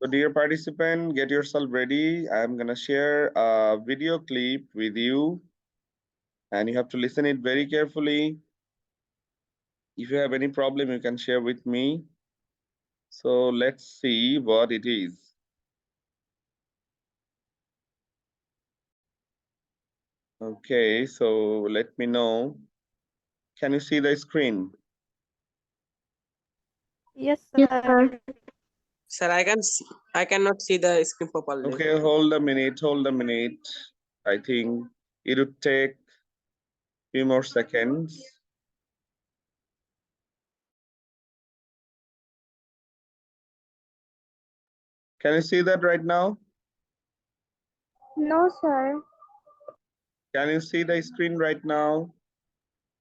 So dear participant, get yourself ready. I'm gonna share a video clip with you and you have to listen it very carefully. If you have any problem, you can share with me. So let's see what it is. Okay, so let me know. Can you see the screen? Yes, Yes, sir. sir. Sir, I cannot see the screen properly. Okay, hold a minute, hold a minute. I think it would take few more seconds. Can you see that right now? No, sir. Can you see the screen right now?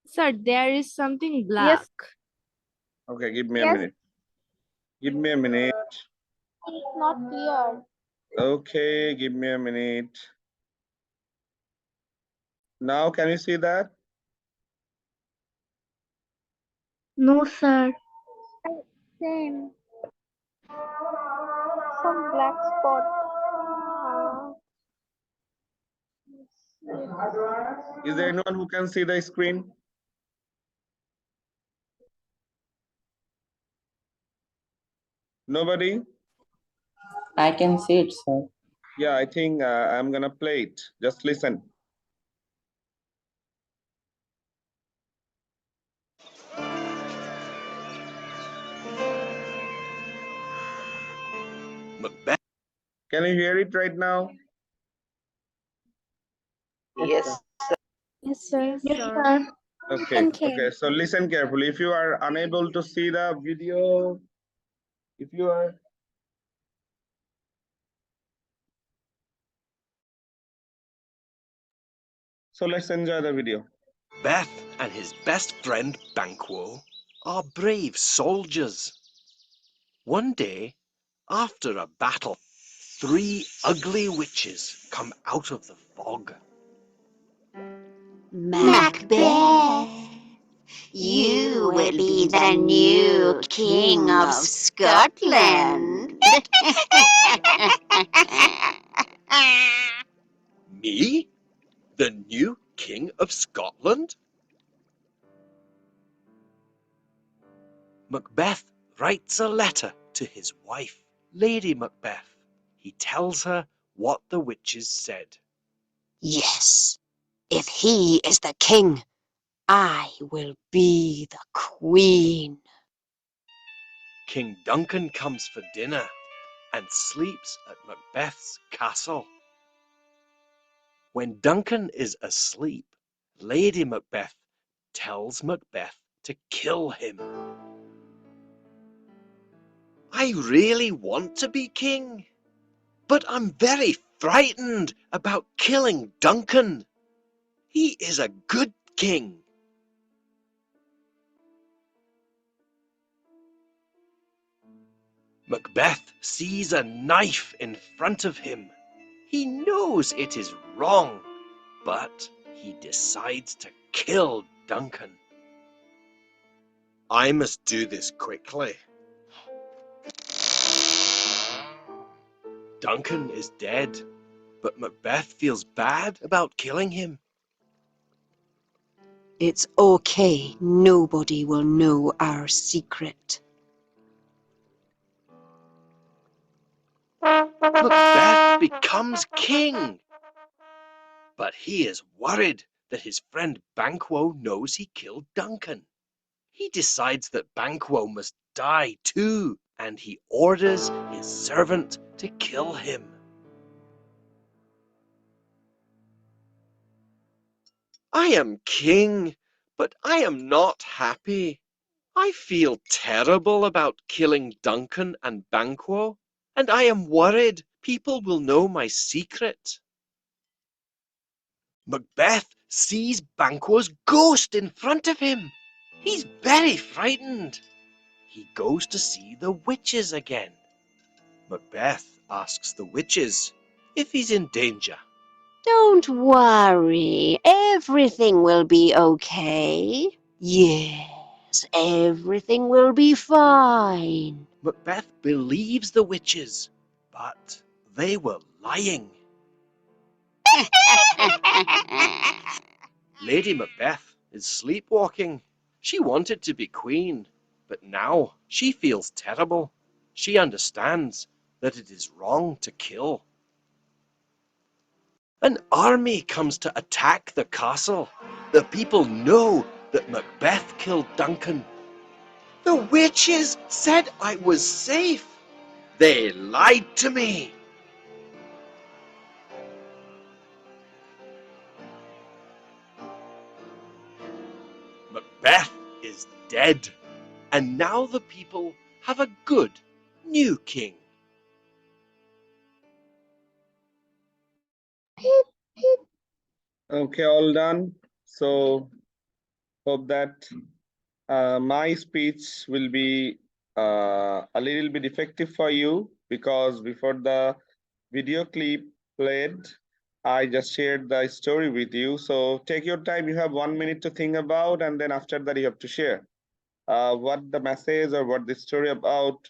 Sir, there is something black. Yes. Okay, give me a Yes, minute. Give me a minute. it's not clear. Okay, give me a minute. Now, can you see that? No, sir. Same. Some black spot. Is there anyone who can see the screen? Nobody? I can see it, sir. Yeah, I think I'm gonna play it. Just listen. Macbeth. Can you hear it right now? Yes. Yes, sir. Yes, sir. Okay, okay. So listen carefully. If you are unable to see the video, if you are so let's enjoy the video. Macbeth and his best friend Banquo are brave soldiers. One day, after a battle, 3 ugly witches come out of the fog. Macbeth, you will be the new King of Scotland. Me? The new King of Scotland? Macbeth writes a letter to his wife, Lady Macbeth. He tells her what the witches said. Yes, if he is the king, I will be the queen. King Duncan comes for dinner and sleeps at Macbeth's castle. When Duncan is asleep, Lady Macbeth tells Macbeth to kill him. I really want to be king, but I'm very frightened about killing Duncan. He is a good king. Macbeth sees a knife in front of him. He knows it is wrong, but he decides to kill Duncan. I must do this quickly. Duncan is dead, but Macbeth feels bad about killing him. It's okay. Nobody will know our secret. Macbeth becomes king, but he is worried that his friend Banquo knows he killed Duncan. He decides that Banquo must die too, and he orders his servant to kill him. I am king, but I am not happy. I feel terrible about killing Duncan and Banquo, and I am worried people will know my secret. Macbeth sees Banquo's ghost in front of him. He's very frightened. He goes to see the witches again. Macbeth asks the witches if he's in danger. Don't worry. Everything will be okay. Yes, everything will be fine. Macbeth believes the witches. But they were lying. Lady Macbeth is sleepwalking. She wanted to be queen, but now she feels terrible. She understands that it is wrong to kill. An army comes to attack the castle. The people know that Macbeth killed Duncan. The witches said I was safe. They lied to me. Macbeth is dead, and now the people have a good new king. Okay, all done. So hope that my speech will be a little bit effective for you, because before the video clip played, I just shared the story with you. So take your time. You have 1 minute to think about, and then after that you have to share what the message or what the story about,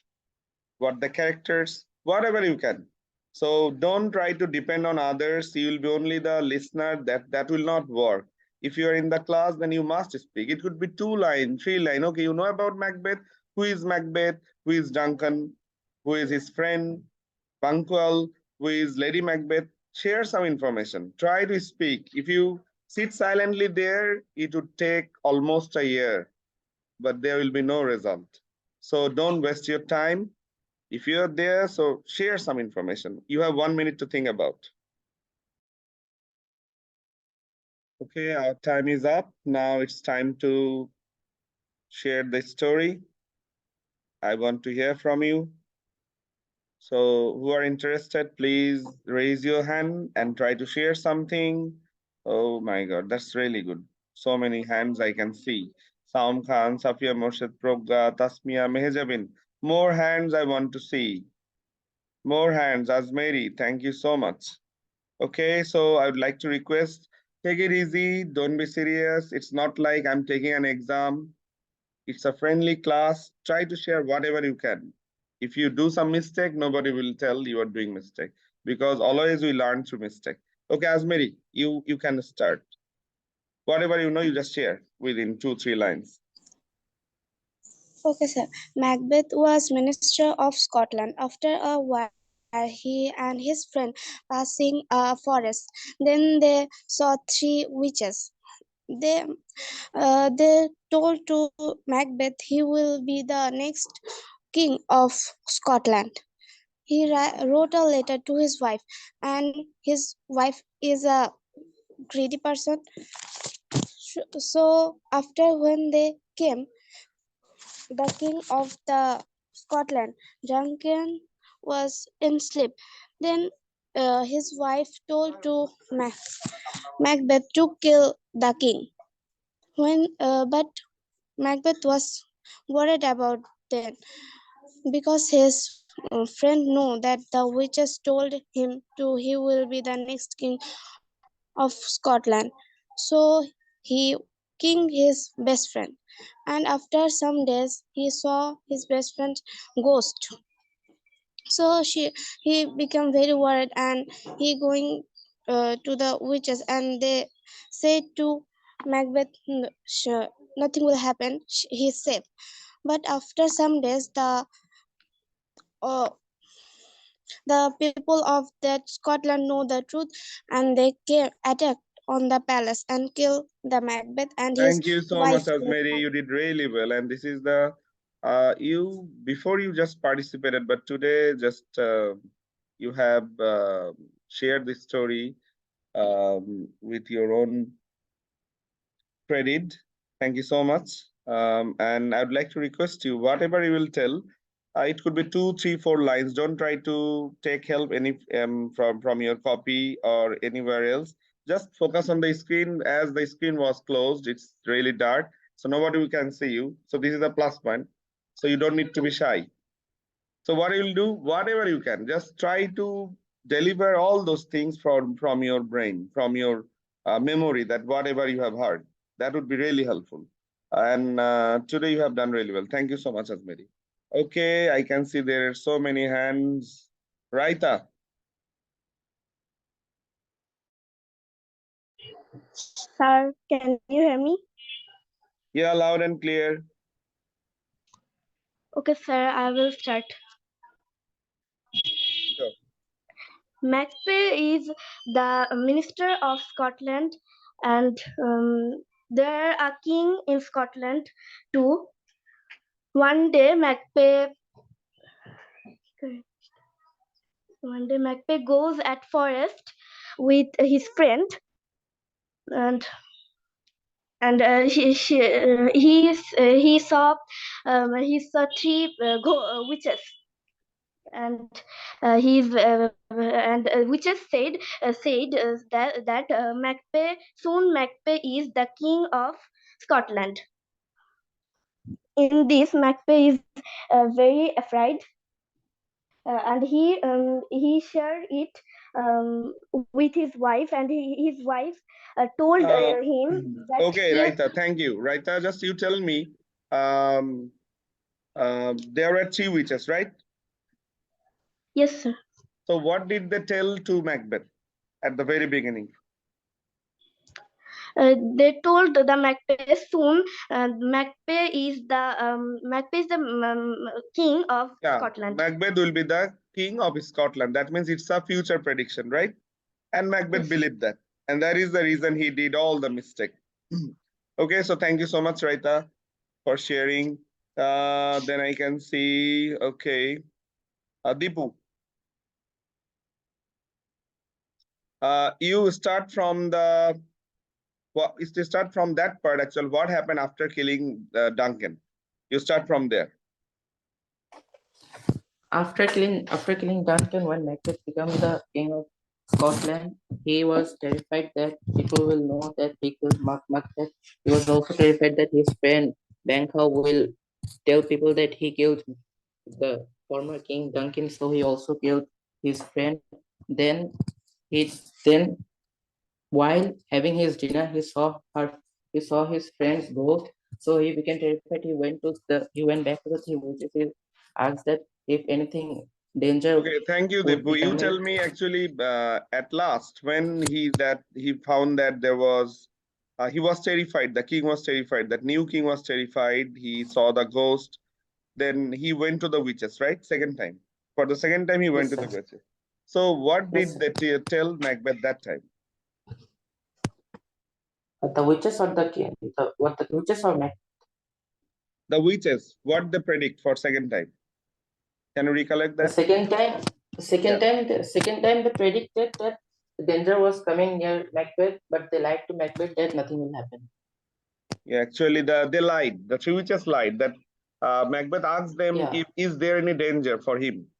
what the characters, whatever you can. So don't try to depend on others. You will be only the listener. That will not work. If you are in the class, then you must speak. It could be 2 line, 3 line. Okay, you know about Macbeth. Who is Macbeth? Who is Duncan? Who is his friend? Banquo? Who is Lady Macbeth? Share some information. Try to speak. If you sit silently there, it would take almost a year, but there will be no result. So don't waste your time. If you're there, so share some information. You have 1 minute to think about. Okay, our time is up. Now it's time to share the story. I want to hear from you. So who are interested, please raise your hand and try to share something. Oh my God, that's really good. So many hands I can see. Saum Khan, Safia Morshid Progga, Tasmia Mehjabin. More hands I want to see. More hands. Azmeri, thank you so much. Okay, so I would like to request, take it easy, don't be serious. It's not like I'm taking an exam. It's a friendly class. Try to share whatever you can. If you do some mistake, nobody will tell you are doing mistake, because always we learn through mistake. Okay, Azmeri, you can start. Whatever you know, you just share within 2-3 lines. Okay, sir. Macbeth was Minister of Scotland. After a while, he and his friend passing a forest. Then they saw 3 witches. They they told to Macbeth he will be the next king of Scotland. He wrote a letter to his wife, and his wife is a greedy person. So after when they came, the king of the Scotland, Duncan, was in sleep. Then his wife told to Macbeth to kill the king. But Macbeth was worried about that because his friend knew that the witches told him to he will be the next king of Scotland. So he killed his best friend, and after some days he saw his best friend's ghost. So he became very worried, and he going to the witches, and they said to Macbeth, Sure, nothing will happen. He's safe." But after some days, uh, the people of that Scotland know the truth, and they came attacked on the palace and killed the Macbeth and his Thank you so much, wife. Azmeri. You did really well. And this is the, you, before you just participated, but today just you have shared this story with your own credit. Thank you so much. And I'd like to request you, whatever you will tell, it could be 2, 3, 4 lines. Don't try to take help any from your copy or anywhere else. Just focus on the screen. As the screen was closed, it's really dark, so nobody can see you. So this is a plus point. So you don't need to be shy. So what you will do, whatever you can, just try to deliver all those things from your brain, from your memory, that whatever you have heard, that would be really helpful. And today you have done really well. Thank you so much, Azmeri. Okay, I can see there are so many hands. Raita. Sir, can you hear me? Yeah, loud and clear. Okay, sir, I will start. Sure. Macbeth is the Minister of Scotland, and there a king in Scotland too. One day Macbeth goes at forest with his friend, and he saw three witches, and witches said that Macbeth is the king of Scotland. In this, Macbeth is very afraid, and he shared it with his wife, and his wife told him that Okay, he. Raita, thank you. Raita, just you tell me, um, there were three witches, right? Yes, sir. So what did they tell to Macbeth at the very beginning? They told the Macbeth soon. Macbeth is the king of Scotland. Macbeth will be the king of Scotland. That means it's a future prediction, right? And Macbeth Yes. believed that. And that is the reason he did all the mistake. Okay, so thank you so much, Raita, for sharing. Then I can see, okay, Deepu. You start from the, well, is to start from that part actually. What happened after killing Duncan? You start from there. After killing Duncan, when Macbeth became the king of Scotland, he was terrified that people will know that he killed Macbeth. He was also terrified that his friend Banquo will tell people that he killed the former king Duncan, so he also killed his friend. Then he then while having his dinner, he saw his friend's ghost. So he became terrified. He went back to the three witches. He asked that if anything danger Okay, thank you, would be Deepu. You coming. tell me actually at last when he found that there was he was terrified. The king was terrified. That new king was terrified. He saw the ghost. Then he went to the witches, right? Second time. For the second time, he went Yes, to the sir. witches. So what Yes, did sir. they tell Macbeth that time? The witches or the king? What the witches or Macbeth? The witches, what they predict for second time? Can you recollect The that? second time, Yeah. the second time they predicted that the danger was coming near Macbeth, but they lied to Macbeth that nothing will happen. Yeah, actually, they lied. The three witches lied that Macbeth asked them Yeah. if is there any danger for him.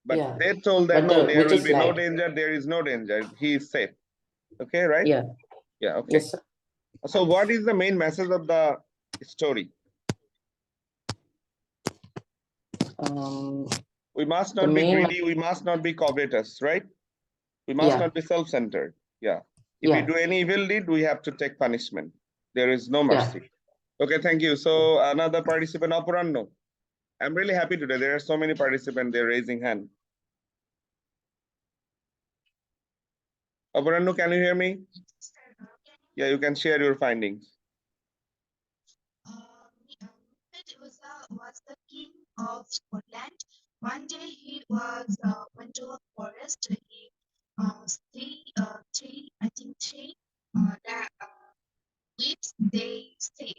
But Yeah. they told that But no, the there will witches be no lied. danger. There is no danger. He is safe. Okay, right? Yeah. Yeah. Okay. Yes, sir. So, what is the main message of the story? Um, We must the not be main, greedy. We must not be covetous, right? We must yeah, not be self-centered. Yeah. If we yeah, do any evil deed, we have to take punishment. There is no yeah. mercy. Okay, thank you. So another participant, Apuranno. I'm really happy today. There are so many participants. They're raising hand. Apuranno, can you hear me? Yeah, you can share your findings. Was the king of Scotland. One day he went to a forest. He three whips. They say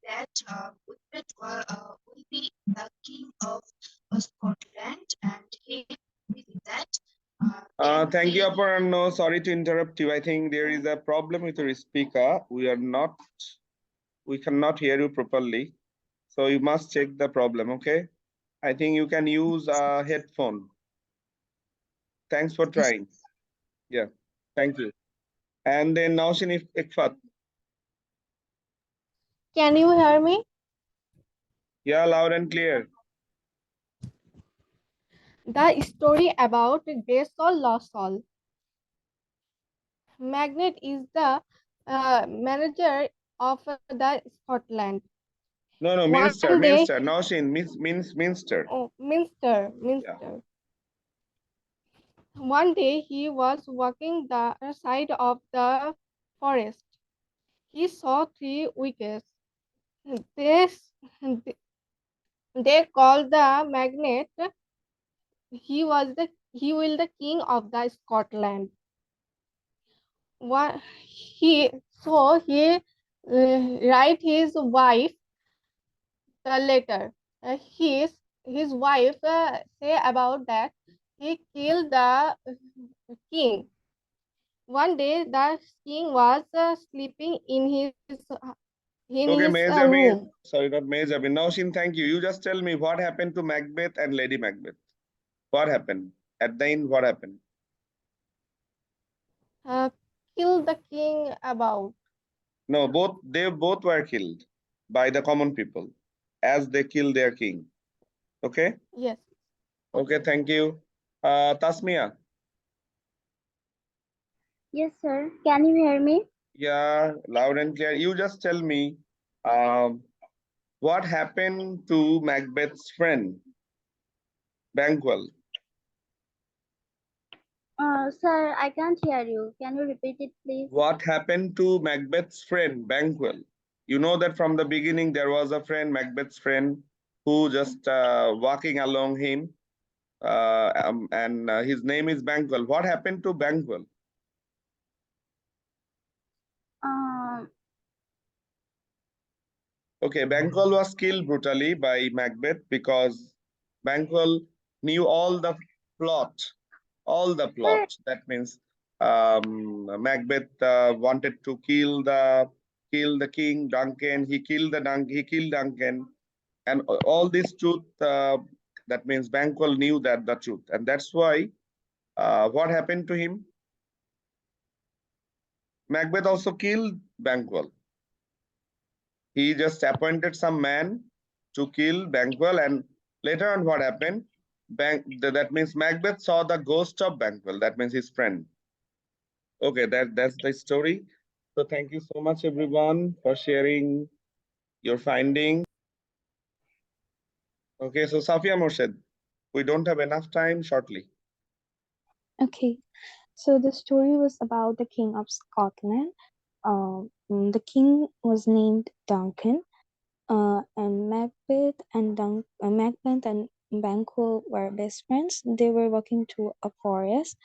that Macbeth will be the king of Scotland, and he believed that. Thank you, Aparanno. Sorry to interrupt you. I think there is a problem with your speaker. We cannot hear you properly. So you must check the problem, okay? I think you can use a headphone. Thanks for trying. Yeah, thank you. And then Naushin Ikfat. Can you hear me? Yeah, loud and clear. The story about Grace Soul Lost Soul. Magnet is the manager of the Scotland. No, One Minster, day, Minster. Naushin means Minster. oh, Minster, Yeah. Minster. One day he was walking the side of the forest. He saw three witches. This they called the magnet. He will the king of the Scotland. What he write his wife the letter. His wife say about that he killed the king. One day the king was sleeping in Okay, his Mejabin. room. Sorry, not Mejabin. Naushin, thank you. You just tell me what happened to Macbeth and Lady Macbeth. What happened? At the end, what happened? Uh, Kill the king about. No, they both were killed by the common people as they killed their king. Okay? Yes. Okay, thank you. Tasmia. Yes, sir. Can you hear me? Yeah, loud and clear. You just tell me um, what happened to Macbeth's friend, Banquo? Sir, I can't hear you. Can you repeat it, please? What happened to Macbeth's friend, Banquo? You know that from the beginning there was a friend, Macbeth's friend, who just walking along him, and his name is Banquo. What happened to Banquo? Um, Okay, Banquo was killed brutally by Macbeth because Banquo knew all the plot, sir, That means Macbeth wanted to kill the king Duncan. He killed Duncan, and all this truth. That means Banquo knew that the truth, and that's why what happened to him? Macbeth also killed Banquo. He just appointed some man to kill Banquo, and later on, what happened? That means Macbeth saw the ghost of Banquo. That means his friend. Okay, that's the story. So thank you so much, everyone, for sharing your findings. Okay, so Safia Morshed, we don't have enough time. Shortly. Okay, so the story was about the King of Scotland. The king was named Duncan, and Macbeth and Banquo were best friends. They were walking through a forest.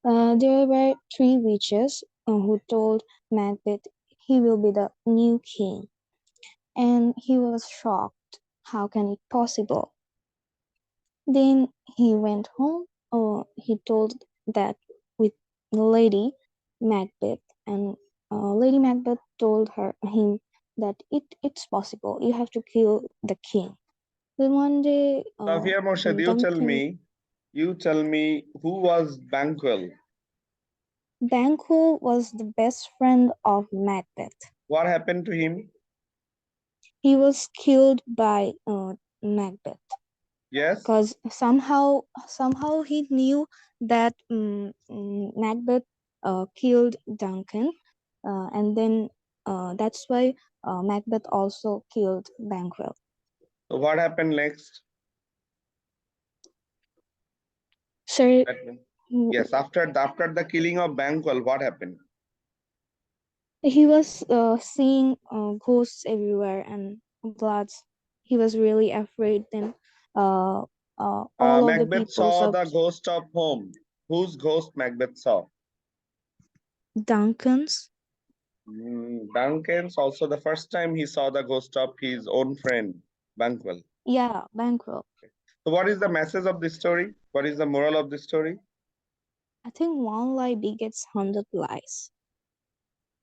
There were three witches who told Macbeth he will be the new king, and he was shocked. How can it possible? Then he went home. He told that with Lady Macbeth, and Lady Macbeth told him that it's possible. You have to kill the king. Then one day, Safia Morshed, Duncan you tell me who was Banquo? Banquo was the best friend of Macbeth. What happened to him? He was killed by Macbeth. Yes. Because somehow he knew that Macbeth killed Duncan, and then that's why Macbeth also killed Banquo. So what happened next? So Yes, after the killing of Banquo, what happened? he was seeing ghosts everywhere and bloods. He was really afraid. Then all of the Macbeth people saw of the ghost of whom? Whose ghost Macbeth saw? Duncan's. Duncan's also the first time he saw the ghost of his own friend, Banquo. Yeah, Banquo. So what is the message of this story? What is the moral of this story? I think one lie begets 100 lies.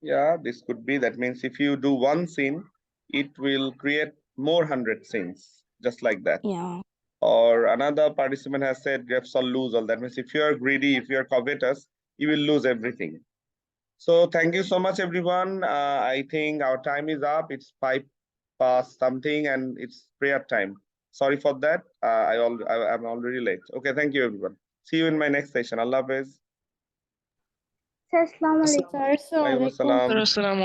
Yeah, this could be. That means if you do one sin, it will create more 100 sins, just like that. Yeah. Or another participant has said, grapes all lose all. That means if you are greedy, if you are covetous, you will lose everything. So thank you so much, everyone. I think our time is up. It's 5 past something, and it's prayer time. Sorry for that. I'm already late. Okay, thank you, everyone. See you in my next session. Allah Hafiz. sir, Assalamu alaikum. Sir, Wa alaikum Assalamualaikum. assalam.